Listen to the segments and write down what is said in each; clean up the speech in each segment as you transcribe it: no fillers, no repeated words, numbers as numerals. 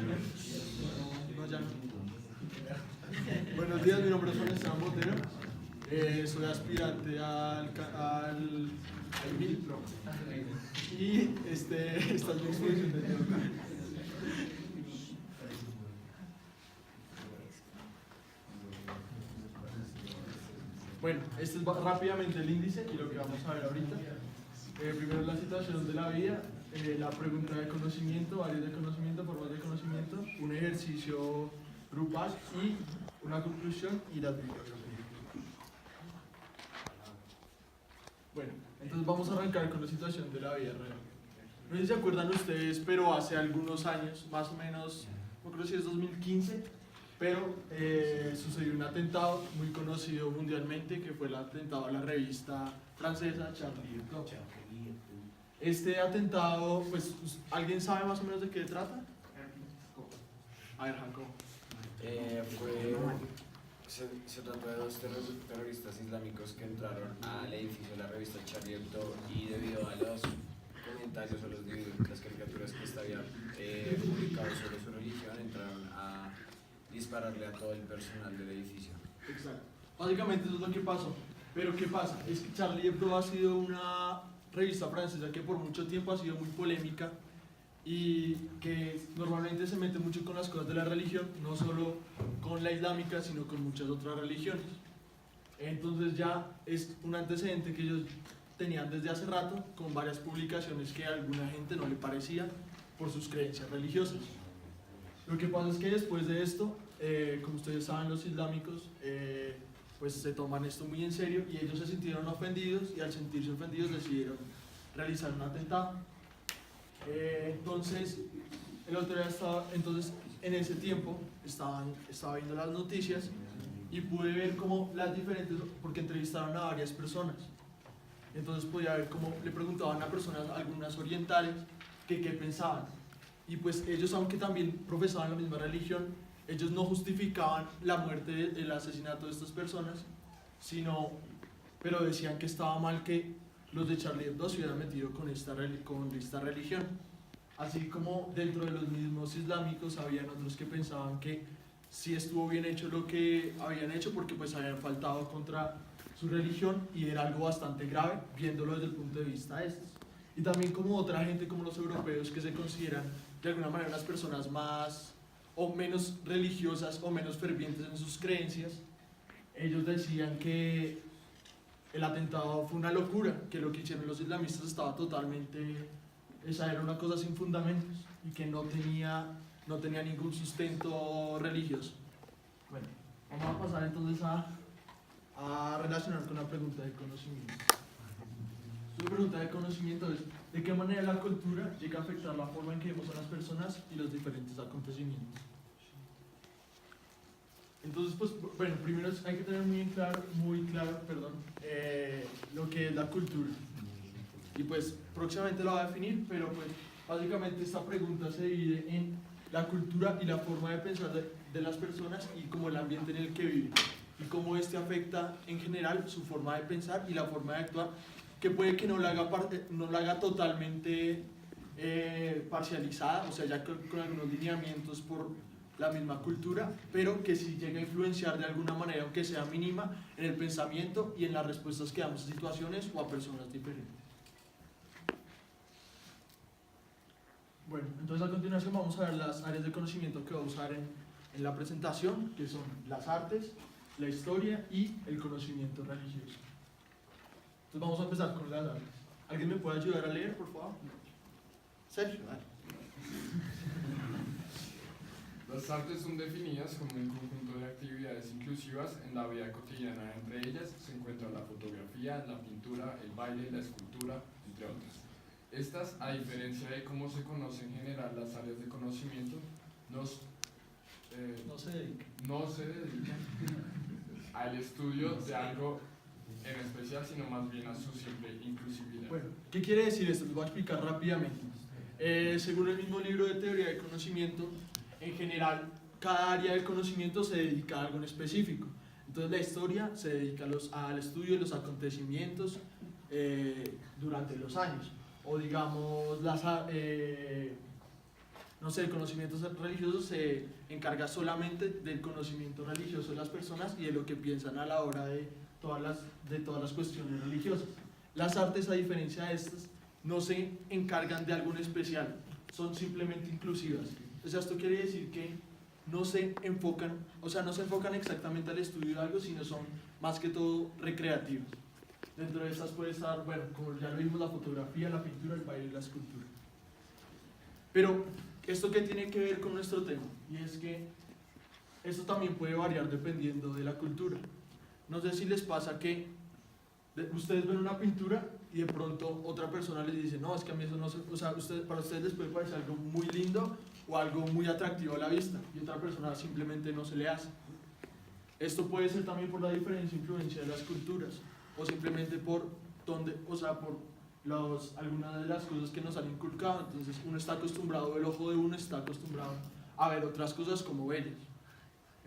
No, ya no. Buenos días, mi nombre es Juan Esteban Botero. Soy aspirante al MIL. Y esta es mi exposición de tema. Bueno, este es rápidamente el índice y lo que vamos a ver ahorita. Primero la situación de la vida, la pregunta de conocimiento, áreas de conocimiento, formas de conocimiento, un ejercicio grupal y una conclusión y las bibliografías. Bueno, entonces vamos a arrancar con la situación de la vida real. No sé si se acuerdan ustedes, pero hace algunos años, más o menos, no creo si es 2015, pero sucedió un atentado muy conocido mundialmente, que fue el atentado a la revista francesa Charlie Hebdo. Este atentado, pues, ¿alguien sabe más o menos de qué trata? A ver, Jacob. Se trató de dos terroristas islámicos que entraron al edificio de la revista Charlie Hebdo y debido a los comentarios o las caricaturas que habían publicado sobre su religión, entraron a dispararle a todo el personal del edificio. Exacto. Básicamente eso es lo que pasó. Pero ¿qué pasa? Es que Charlie Hebdo ha sido una revista francesa que por mucho tiempo ha sido muy polémica y que normalmente se mete mucho con las cosas de la religión, no solo con la islámica, sino con muchas otras religiones. Entonces ya es un antecedente que ellos tenían desde hace rato, con varias publicaciones que a alguna gente no le parecía por sus creencias religiosas. Lo que pasa es que después de esto, como ustedes saben, los islámicos pues se toman esto muy en serio y ellos se sintieron ofendidos y al sentirse ofendidos decidieron realizar un atentado. Entonces en ese tiempo estaba viendo las noticias y pude ver cómo las diferentes, porque entrevistaron a varias personas, entonces podía ver cómo le preguntaban a personas, algunas orientales, que qué pensaban. Y pues ellos, aunque también profesaban la misma religión, ellos no justificaban la muerte, el asesinato de estas personas, pero decían que estaba mal que los de Charlie Hebdo se hubieran metido con esta religión. Así como dentro de los mismos islámicos habían otros que pensaban que sí estuvo bien hecho lo que habían hecho porque pues habían faltado contra su religión y era algo bastante grave viéndolo desde el punto de vista de estos. Y también como otra gente como los europeos que se consideran de alguna manera unas personas más o menos religiosas o menos fervientes en sus creencias, ellos decían que el atentado fue una locura, que lo que hicieron los islamistas estaba totalmente, esa era una cosa sin fundamentos y que no tenía ningún sustento religioso. Bueno, vamos a pasar entonces a relacionar con la pregunta de conocimiento. La pregunta de conocimiento es: ¿de qué manera la cultura llega a afectar la forma en que vemos a las personas y los diferentes acontecimientos? Entonces, pues, bueno, primero hay que tener muy claro, lo que es la cultura. Y pues, próximamente lo va a definir, pero pues, básicamente esta pregunta se divide en la cultura y la forma de pensar de las personas y como el ambiente en el que viven. Y cómo este afecta en general su forma de pensar y la forma de actuar, que puede que no la haga totalmente parcializada, o sea, ya con algunos lineamientos por la misma cultura, pero que sí llega a influenciar de alguna manera, aunque sea mínima, en el pensamiento y en las respuestas que damos a situaciones o a personas diferentes. Bueno, entonces a continuación vamos a ver las áreas de conocimiento que vamos a usar en la presentación, que son las artes, la historia y el conocimiento religioso. Entonces vamos a empezar con las artes. ¿Alguien me puede ayudar a leer, por favor? Sergio, dale. Las artes son definidas como un conjunto de actividades inclusivas en la vida cotidiana. Entre ellas se encuentran la fotografía, la pintura, el baile, la escultura, entre otras. Estas, a diferencia de cómo se conocen en general las áreas de conocimiento, no se dedican al estudio de algo en especial, sino más bien a su simple inclusividad. Bueno, ¿qué quiere decir esto? Les voy a explicar rápidamente. Según el mismo libro de teoría del conocimiento, en general, cada área del conocimiento se dedica a algo en específico. Entonces, la historia se dedica al estudio de los acontecimientos durante los años. O digamos, no sé, el conocimiento religioso se encarga solamente del conocimiento religioso de las personas y de lo que piensan a la hora de todas las cuestiones religiosas. Las artes, a diferencia de estas, no se encargan de algo en especial, son simplemente inclusivas. O sea, esto quiere decir que no se enfocan exactamente al estudio de algo, sino son más que todo recreativos. Dentro de estas puede estar, bueno, como ya lo vimos, la fotografía, la pintura, el baile y la escultura. Pero, ¿esto qué tiene que ver con nuestro tema? Y es que esto también puede variar dependiendo de la cultura. No sé si les pasa que ustedes ven una pintura y de pronto otra persona les dice, no, es que a mí eso no se... O sea, para ustedes les puede parecer algo muy lindo o algo muy atractivo a la vista, y otra persona simplemente no se le hace. Esto puede ser también por la diferencia e influencia de las culturas, o simplemente por algunas de las cosas que nos han inculcado. Entonces uno está acostumbrado, el ojo de uno está acostumbrado a ver otras cosas como bellas.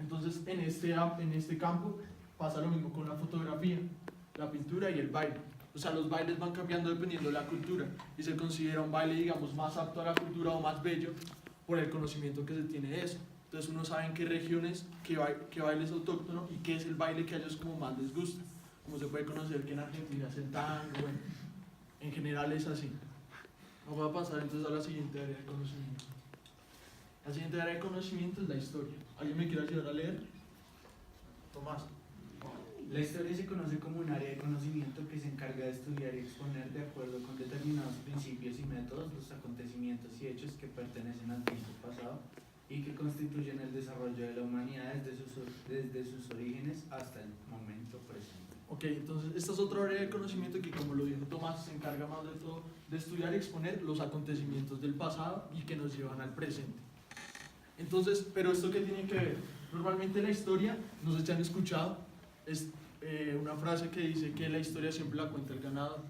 Entonces en este campo pasa lo mismo con la fotografía, la pintura y el baile. O sea, los bailes van cambiando dependiendo de la cultura y se considera un baile, digamos, más apto a la cultura o más bello por el conocimiento que se tiene de eso. Entonces uno sabe en qué regiones, qué baile es autóctono y qué es el baile que a ellos como más les gusta. Como se puede conocer que en Argentina es el tango, bueno, en general es así. Vamos a pasar entonces a la siguiente área de conocimiento. La siguiente área de conocimiento es la historia. ¿Alguien me quiere ayudar a leer? Tomás. La historia se conoce como un área de conocimiento que se encarga de estudiar y exponer de acuerdo con determinados principios y métodos los acontecimientos y hechos que pertenecen al tiempo pasado y que constituyen el desarrollo de la humanidad desde sus orígenes hasta el momento presente. Ok, entonces esta es otra área de conocimiento que, como lo dijo Tomás, se encarga más de todo de estudiar y exponer los acontecimientos del pasado y que nos llevan al presente. Entonces, ¿pero esto qué tiene que ver? Normalmente la historia, no sé si han escuchado, es una frase que dice que la historia siempre la cuenta el ganador.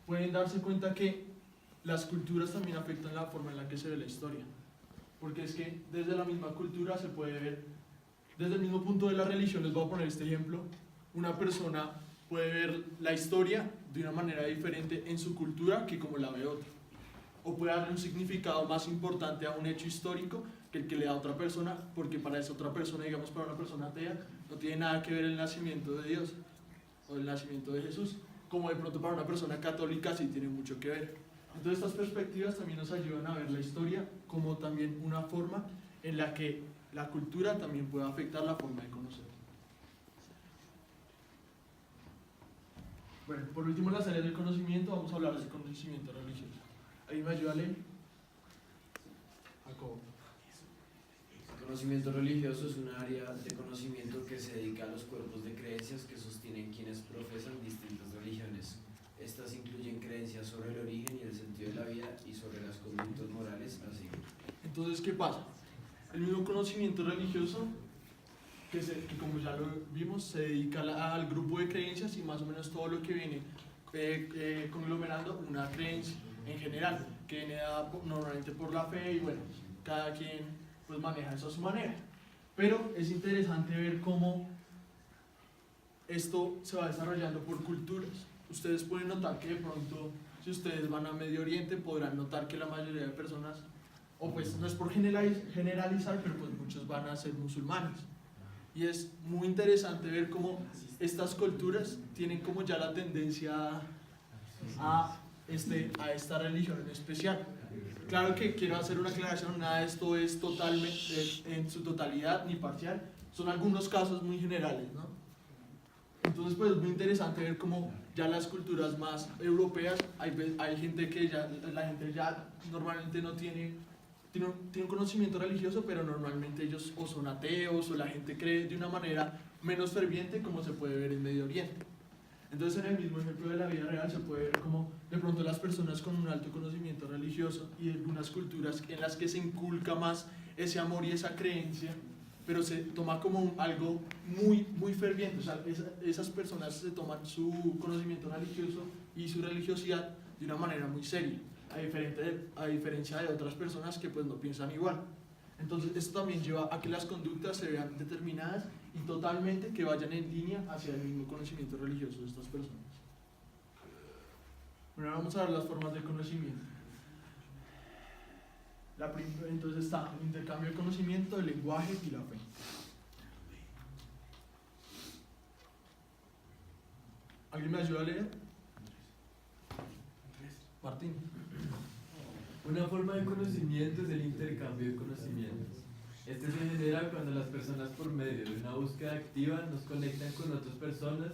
Pueden darse cuenta que las culturas también afectan la forma en la que se ve la historia, porque es que desde la misma cultura se puede ver, desde el mismo punto de la religión, les voy a poner este ejemplo, una persona puede ver la historia de una manera diferente en su cultura que como la ve otra, o puede darle un significado más importante a un hecho histórico que el que le da otra persona, porque para esa otra persona, digamos para una persona atea, no tiene nada que ver el nacimiento de Dios o el nacimiento de Jesús, como de pronto para una persona católica sí tiene mucho que ver. Entonces estas perspectivas también nos ayudan a ver la historia como también una forma en la que la cultura también puede afectar la forma de conocer. Bueno, por último, las áreas del conocimiento, vamos a hablar del conocimiento religioso. ¿Alguien me ayuda a leer? Jacobo. El conocimiento religioso es un área de conocimiento que se dedica a los cuerpos de creencias que sostienen quienes profesan distintas religiones. Estas incluyen creencias sobre el origen y el sentido de la vida y sobre las conductas morales a seguir. Entonces, ¿qué pasa? El mismo conocimiento religioso, que como ya lo vimos, se dedica al grupo de creencias y más o menos todo lo que viene conglomerando una creencia en general, que viene dada normalmente por la fe y bueno, cada quien pues maneja eso a su manera. Pero es interesante ver cómo esto se va desarrollando por culturas. Ustedes pueden notar que de pronto, si ustedes van a Medio Oriente, podrán notar que la mayoría de personas, o pues no es por generalizar, pero pues muchos van a ser musulmanes. Y es muy interesante ver cómo estas culturas tienen como ya la tendencia a esta religión en especial. Claro que quiero hacer una aclaración, nada de esto es totalmente, en su totalidad ni parcial, son algunos casos muy generales, ¿no? Entonces pues es muy interesante ver cómo ya las culturas más europeas, hay gente que la gente ya normalmente no tiene un conocimiento religioso, pero normalmente ellos o son ateos o la gente cree de una manera menos ferviente como se puede ver en Medio Oriente. Entonces en el mismo ejemplo de la vida real se puede ver como de pronto las personas con un alto conocimiento religioso y algunas culturas en las que se inculca más ese amor y esa creencia, pero se toma como algo muy, muy ferviente. O sea, esas personas se toman su conocimiento religioso y su religiosidad de una manera muy seria, a diferencia de otras personas que pues no piensan igual. Entonces esto también lleva a que las conductas se vean determinadas y totalmente que vayan en línea hacia el mismo conocimiento religioso de estas personas. Bueno, vamos a ver las formas de conocimiento. Entonces está el intercambio de conocimiento, el lenguaje y la fe. ¿Alguien me ayuda a leer? Martín. Una forma de conocimiento es el intercambio de conocimientos. Este se genera cuando las personas por medio de una búsqueda activa nos conectan con otras personas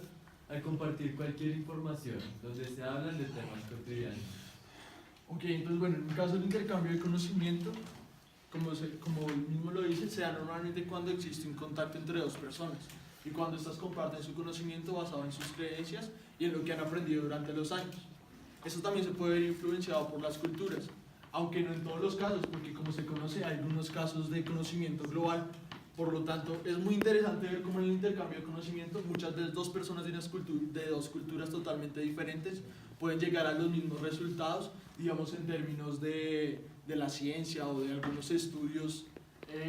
al compartir cualquier información, donde se hablan de temas cotidianos. Ok, entonces bueno, en el caso del intercambio de conocimiento, como el mismo lo dice, se da normalmente cuando existe un contacto entre dos personas y cuando estas comparten su conocimiento basado en sus creencias y en lo que han aprendido durante los años. Eso también se puede ver influenciado por las culturas, aunque no en todos los casos, porque como se conoce hay algunos casos de conocimiento global. Por lo tanto, es muy interesante ver cómo en el intercambio de conocimiento muchas veces dos personas de dos culturas totalmente diferentes pueden llegar a los mismos resultados, digamos en términos de la ciencia o de algunos estudios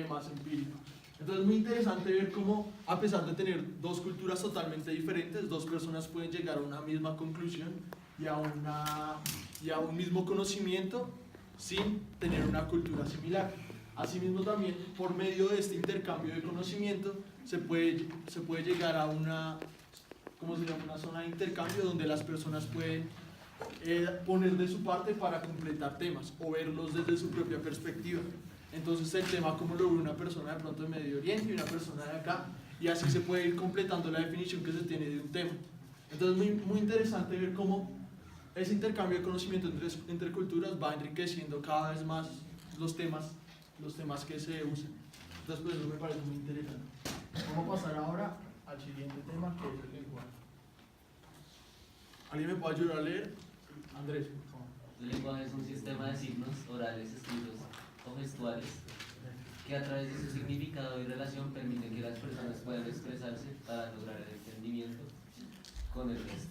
más empíricos. Entonces es muy interesante ver cómo, a pesar de tener dos culturas totalmente diferentes, dos personas pueden llegar a una misma conclusión y a un mismo conocimiento sin tener una cultura similar. Asimismo también, por medio de este intercambio de conocimiento, se puede llegar a una zona de intercambio donde las personas pueden poner de su parte para completar temas o verlos desde su propia perspectiva. Entonces el tema como lo ve una persona de pronto de Medio Oriente y una persona de acá, y así se puede ir completando la definición que se tiene de un tema. Entonces es muy interesante ver cómo ese intercambio de conocimiento entre culturas va enriqueciendo cada vez más los temas que se usan. Entonces pues eso me parece muy interesante. Vamos a pasar ahora al siguiente tema, que es el lenguaje. ¿Alguien me puede ayudar a leer? Andrés, por favor. El lenguaje es un sistema de signos orales, escritos o gestuales que a través de su significado y relación permiten que las personas puedan expresarse para lograr el entendimiento con el resto.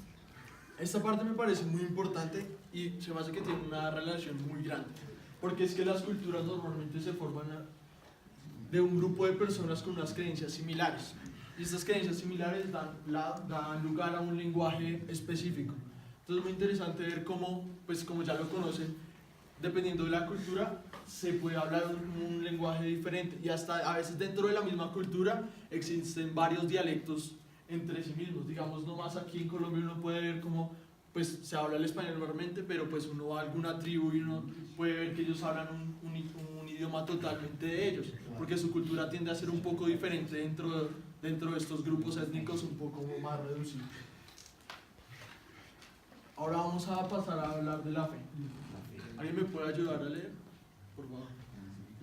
Esta parte me parece muy importante y se me hace que tiene una relación muy grande, porque es que las culturas normalmente se forman de un grupo de personas con unas creencias similares, y estas creencias similares dan lugar a un lenguaje específico. Entonces es muy interesante ver cómo, pues como ya lo conocen, dependiendo de la cultura se puede hablar un lenguaje diferente, y hasta a veces dentro de la misma cultura existen varios dialectos entre sí mismos. Digamos, nomás aquí en Colombia uno puede ver cómo pues se habla el español normalmente, pero pues uno va a alguna tribu y uno puede ver que ellos hablan un idioma totalmente de ellos, porque su cultura tiende a ser un poco diferente dentro de estos grupos étnicos un poco más reducidos. Ahora vamos a pasar a hablar de la fe. ¿Alguien me puede ayudar a leer? Por favor.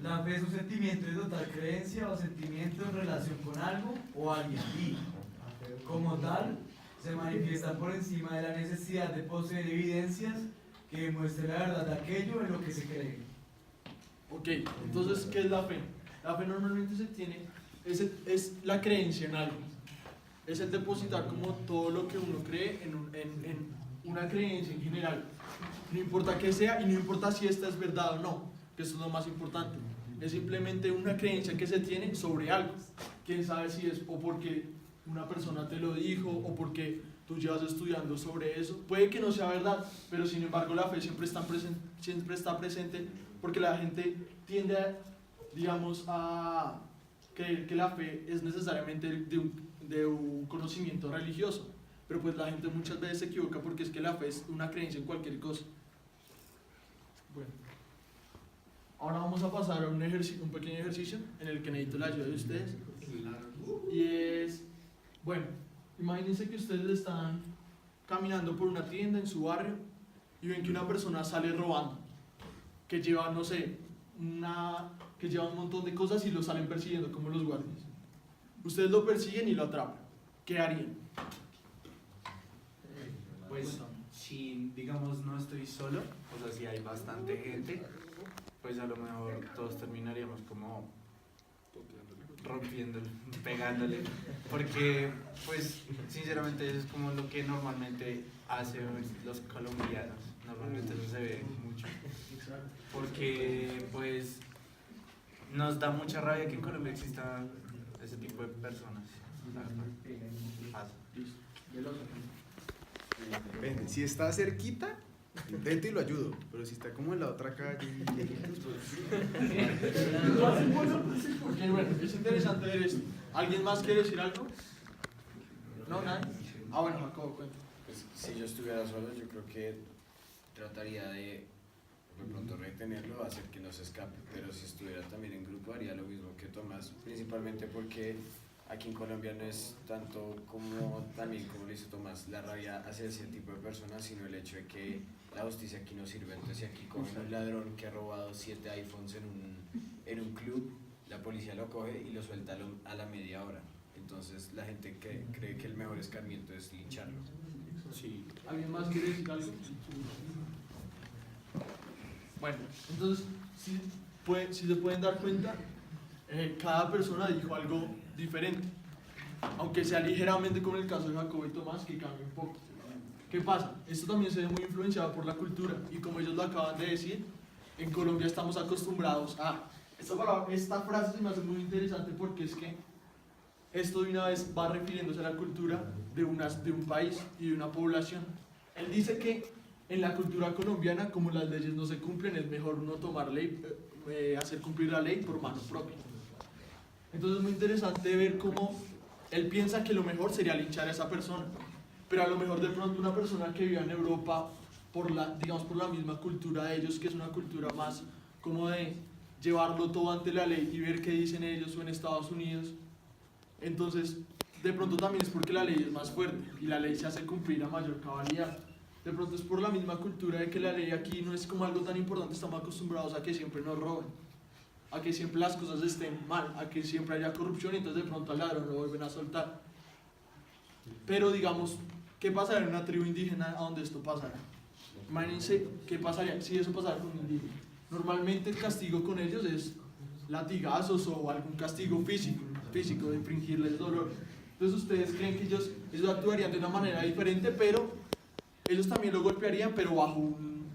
La fe es un sentimiento de total creencia o sentimiento en relación con algo o alguien y, como tal, se manifiesta por encima de la necesidad de poseer evidencias que demuestren la verdad de aquello en lo que se cree. Ok, entonces, ¿qué es la fe? La fe normalmente es la creencia en algo. Es el depositar como todo lo que uno cree en una creencia en general. No importa qué sea y no importa si esta es verdad o no, que eso es lo más importante. Es simplemente una creencia que se tiene sobre algo. Quién sabe si es o porque una persona te lo dijo o porque tú llevas estudiando sobre eso. Puede que no sea verdad, pero sin embargo la fe siempre está presente porque la gente tiende a creer que la fe es necesariamente de un conocimiento religioso. Pero pues la gente muchas veces se equivoca porque es que la fe es una creencia en cualquier cosa. Bueno, ahora vamos a pasar a un pequeño ejercicio en el que necesito la ayuda de ustedes. Y es, bueno, imagínense que ustedes están caminando por una tienda en su barrio y ven que una persona sale robando, que lleva, no sé, que lleva un montón de cosas y lo salen persiguiendo como los guardias. Ustedes lo persiguen y lo atrapan. ¿Qué harían? Pues si digamos no estoy solo, o sea si hay bastante gente, pues a lo mejor todos terminaríamos como rompiéndole, pegándole, porque pues sinceramente eso es como lo que normalmente hacen los colombianos, normalmente eso se ve mucho, porque pues nos da mucha rabia que en Colombia exista ese tipo de personas. Pasa. Depende, si está cerquita, intento y lo ayudo, pero si está como en la otra calle, lejitos, pues Porque bueno, es interesante ver esto. ¿Alguien más quiere decir algo? ¿No? ¿Nadie? Ah, bueno, Jacobo, cuenta. Pues, si yo estuviera solo, yo creo que trataría de pronto retenerlo, hacer que no se escape, pero si estuviera también en grupo haría lo mismo que Tomás, principalmente porque aquí en Colombia no es tanto como también como lo hizo Tomás, la rabia hacia ese tipo de personas, sino el hecho de que la justicia aquí no sirve. Entonces si aquí cogen un ladrón que ha robado 7 iPhones en un club, la policía lo coge y lo suelta a la media hora. Entonces la gente cree que el mejor escarmiento es lincharlo. Sí. ¿Alguien más quiere decir algo? Bueno, entonces, si se pueden dar cuenta, cada persona dijo algo diferente, aunque sea ligeramente como en el caso de Jacobo y Tomás, que cambia un poco. ¿Qué pasa? Esto también se ve muy influenciado por la cultura, y como ellos lo acaban de decir, en Colombia estamos acostumbrados a... Esta frase se me hace muy interesante porque es que esto de una vez va refiriéndose a la cultura de un país y de una población. Él dice que en la cultura colombiana, como las leyes no se cumplen, es mejor no tomar hacer cumplir la ley por mano propia. Entonces es muy interesante ver cómo él piensa que lo mejor sería linchar a esa persona, pero a lo mejor de pronto una persona que vive en Europa, digamos por la misma cultura de ellos, que es una cultura más como de llevarlo todo ante la ley y ver qué dicen ellos, o en Estados Unidos, entonces de pronto también es porque la ley es más fuerte y la ley se hace cumplir a mayor cabalidad. De pronto es por la misma cultura de que la ley aquí no es como algo tan importante, estamos acostumbrados a que siempre nos roben, a que siempre las cosas estén mal, a que siempre haya corrupción y entonces de pronto al ladrón lo vuelven a soltar. Pero digamos, ¿qué pasaría en una tribu indígena a donde esto pasara? Imagínense qué pasaría si eso pasara con un indígena. Normalmente el castigo con ellos es latigazos o algún castigo físico de infringirles dolor. Entonces ustedes creen que ellos actuarían de una manera diferente, pero ellos también lo golpearían, pero bajo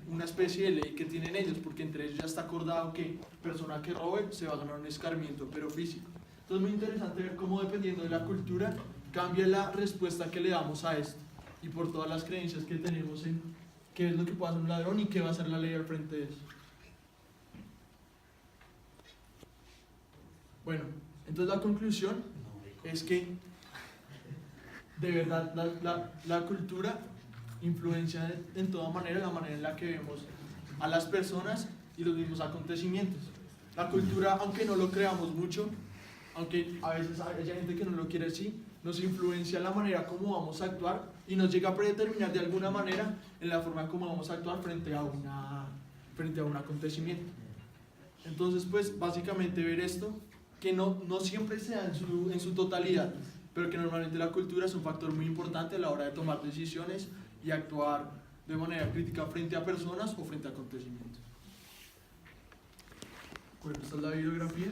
una especie de ley que tienen ellos, porque entre ellos ya está acordado que persona que robe se va a ganar un escarmiento, pero físico. Entonces es muy interesante ver cómo dependiendo de la cultura cambia la respuesta que le damos a esto, y por todas las creencias que tenemos en qué es lo que puede hacer un ladrón y qué va a hacer la ley al frente de eso. Bueno, entonces la conclusión es que de verdad la cultura influencia en toda manera la manera en la que vemos a las personas y los mismos acontecimientos. La cultura, aunque no lo creamos mucho, aunque a veces haya gente que no lo quiere así, nos influencia la manera como vamos a actuar y nos llega a predeterminar de alguna manera en la forma como vamos a actuar frente a un acontecimiento. Entonces, pues, básicamente ver esto, que no siempre se da en su totalidad, pero que normalmente la cultura es un factor muy importante a la hora de tomar decisiones y actuar de manera crítica frente a personas o frente a acontecimientos. Bueno, esta es la bibliografía.